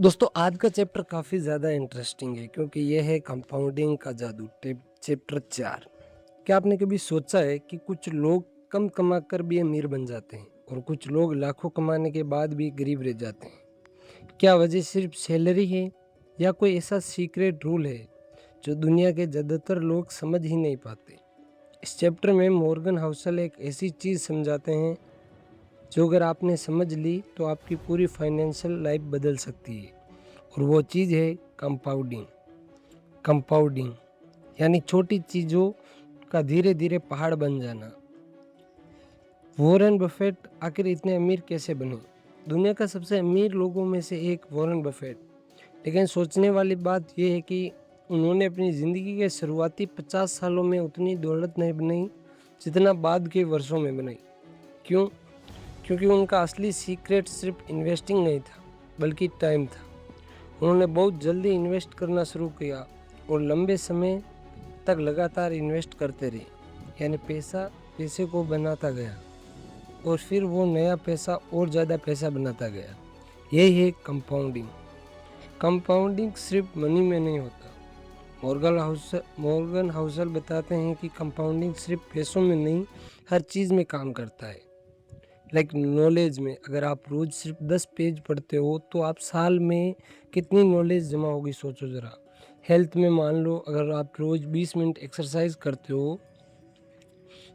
दोस्तों आज का चैप्टर काफ़ी ज़्यादा इंटरेस्टिंग है क्योंकि ये है कंपाउंडिंग का जादू चैप्टर 4। क्या आपने कभी सोचा है कि कुछ लोग कम कमाकर भी अमीर बन जाते हैं और कुछ लोग लाखों कमाने के बाद भी गरीब रह जाते हैं? क्या वजह सिर्फ सैलरी है या कोई ऐसा सीक्रेट रूल है जो दुनिया के ज़्यादातर लोग समझ ही नहीं पाते? इस चैप्टर में मॉर्गन हाउसल एक ऐसी चीज़ समझाते हैं जो अगर आपने समझ ली तो आपकी पूरी फाइनेंशियल लाइफ बदल सकती है। और वो चीज़ है कंपाउंडिंग। कंपाउंडिंग यानी छोटी चीज़ों का धीरे धीरे पहाड़ बन जाना। वॉरेन बफेट आखिर इतने अमीर कैसे बने? दुनिया का सबसे अमीर लोगों में से एक वॉरेन बफेट। लेकिन सोचने वाली बात यह है कि उन्होंने अपनी ज़िंदगी के शुरुआती 50 सालों में उतनी दौलत नहीं बनाई जितना बाद के वर्षों में बनाई। क्यों? क्योंकि उनका असली सीक्रेट सिर्फ इन्वेस्टिंग नहीं था बल्कि टाइम था। उन्होंने बहुत जल्दी इन्वेस्ट करना शुरू किया और लंबे समय तक लगातार इन्वेस्ट करते रहे, यानी पैसा पैसे को बनाता गया और फिर वो नया पैसा और ज़्यादा पैसा बनाता गया। यही है कंपाउंडिंग। कंपाउंडिंग सिर्फ मनी में नहीं होता। मॉर्गन हाउसल बताते हैं कि कंपाउंडिंग सिर्फ पैसों में नहीं, हर चीज़ में काम करता है। लाइक नॉलेज में अगर आप रोज़ सिर्फ 10 पेज पढ़ते हो तो आप साल में कितनी नॉलेज जमा होगी, सोचो ज़रा। हेल्थ में मान लो अगर आप रोज़ 20 मिनट एक्सरसाइज करते हो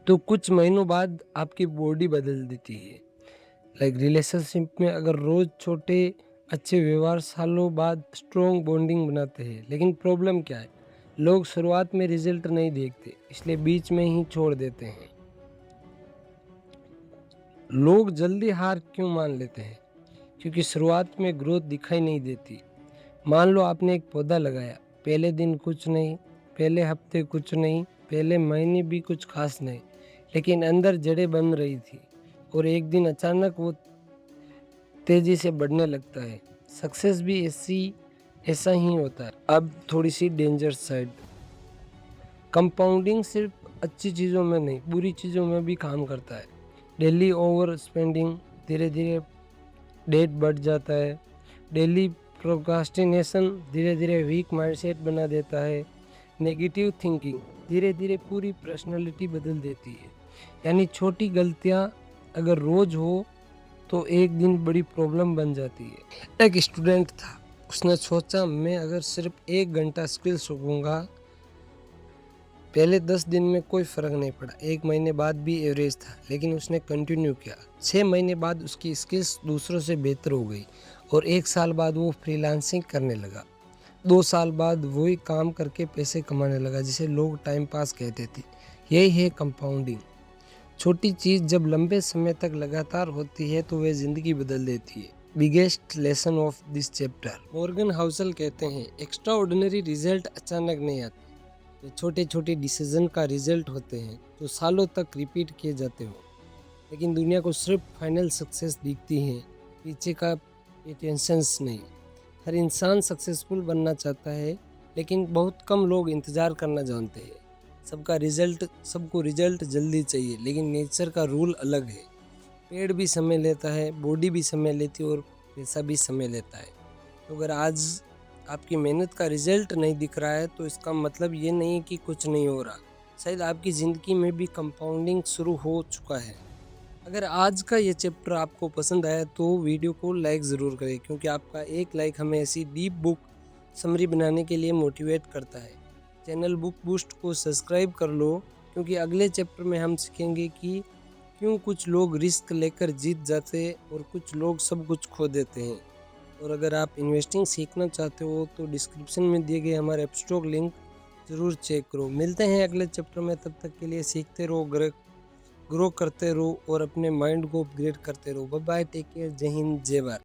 तो कुछ महीनों बाद आपकी बॉडी बदल देती है। लाइक रिलेशनशिप में अगर रोज़ छोटे अच्छे व्यवहार सालों बाद स्ट्रॉन्ग बॉन्डिंग बनाते हैं। लेकिन प्रॉब्लम क्या है? लोग शुरुआत में रिजल्ट नहीं देखते, इसलिए बीच में ही छोड़ देते हैं। लोग जल्दी हार क्यों मान लेते हैं? क्योंकि शुरुआत में ग्रोथ दिखाई नहीं देती। मान लो आपने एक पौधा लगाया, पहले दिन कुछ नहीं, पहले हफ्ते कुछ नहीं, पहले महीने भी कुछ खास नहीं, लेकिन अंदर जड़ें बन रही थी और एक दिन अचानक वो तेजी से बढ़ने लगता है। सक्सेस भी ऐसा ही होता है। अब थोड़ी सी डेंजर साइड। कंपाउंडिंग सिर्फ अच्छी चीज़ों में नहीं, बुरी चीज़ों में भी काम करता है। डेली ओवर स्पेंडिंग, धीरे धीरे डेट बढ़ जाता है। डेली प्रोक्रास्टिनेशन धीरे धीरे वीक माइंडसेट बना देता है। नेगेटिव थिंकिंग धीरे धीरे पूरी पर्सनालिटी बदल देती है। यानी छोटी गलतियाँ अगर रोज हो तो एक दिन बड़ी प्रॉब्लम बन जाती है। एक स्टूडेंट था, उसने सोचा मैं अगर सिर्फ 1 घंटा स्किल सीखूंगा। पहले 10 दिन में कोई फ़र्क नहीं पड़ा, 1 महीने बाद भी एवरेज था, लेकिन उसने कंटिन्यू किया। 6 महीने बाद उसकी स्किल्स दूसरों से बेहतर हो गई और 1 साल बाद वो फ्रीलांसिंग करने लगा। 2 साल बाद वही काम करके पैसे कमाने लगा, जिसे लोग टाइम पास कहते थे। यही है कंपाउंडिंग। छोटी चीज़ जब लंबे समय तक लगातार होती है तो वह ज़िंदगी बदल देती है। Biggest lesson of this chapter. Morgan Housel कहते हैं एक्स्ट्रा ऑर्डिनरी रिजल्ट अचानक नहीं आते, ये छोटे छोटे डिसीजन का रिजल्ट होते हैं जो सालों तक रिपीट किए जाते हो। लेकिन दुनिया को सिर्फ फाइनल सक्सेस दिखती है, पीछे का पेशेंस नहीं। हर इंसान सक्सेसफुल बनना चाहता है, लेकिन बहुत कम लोग इंतज़ार करना जानते हैं। सबको रिजल्ट जल्दी चाहिए, लेकिन नेचर का रूल अलग है। पेड़ भी समय लेता है, बॉडी भी समय लेती है और पैसा भी समय लेता है। तो अगर आज आपकी मेहनत का रिजल्ट नहीं दिख रहा है तो इसका मतलब ये नहीं है कि कुछ नहीं हो रहा। शायद आपकी ज़िंदगी में भी कंपाउंडिंग शुरू हो चुका है। अगर आज का ये चैप्टर आपको पसंद आया तो वीडियो को लाइक ज़रूर करें, क्योंकि आपका एक लाइक हमें ऐसी डीप बुक समरी बनाने के लिए मोटिवेट करता है। चैनल बुक बूस्ट को सब्सक्राइब कर लो, क्योंकि अगले चैप्टर में हम सीखेंगे कि क्यों कुछ लोग रिस्क लेकर जीत जाते और कुछ लोग सब कुछ खो देते हैं। और अगर आप इन्वेस्टिंग सीखना चाहते हो तो डिस्क्रिप्शन में दिए गए हमारे एपस्टॉक लिंक ज़रूर चेक करो। मिलते हैं अगले चैप्टर में, तब तक के लिए सीखते रहो, ग्रो करते रहो और अपने माइंड को अपग्रेड करते रहो। बाय बाय, टेक केयर, जय हिंद, जय भारत।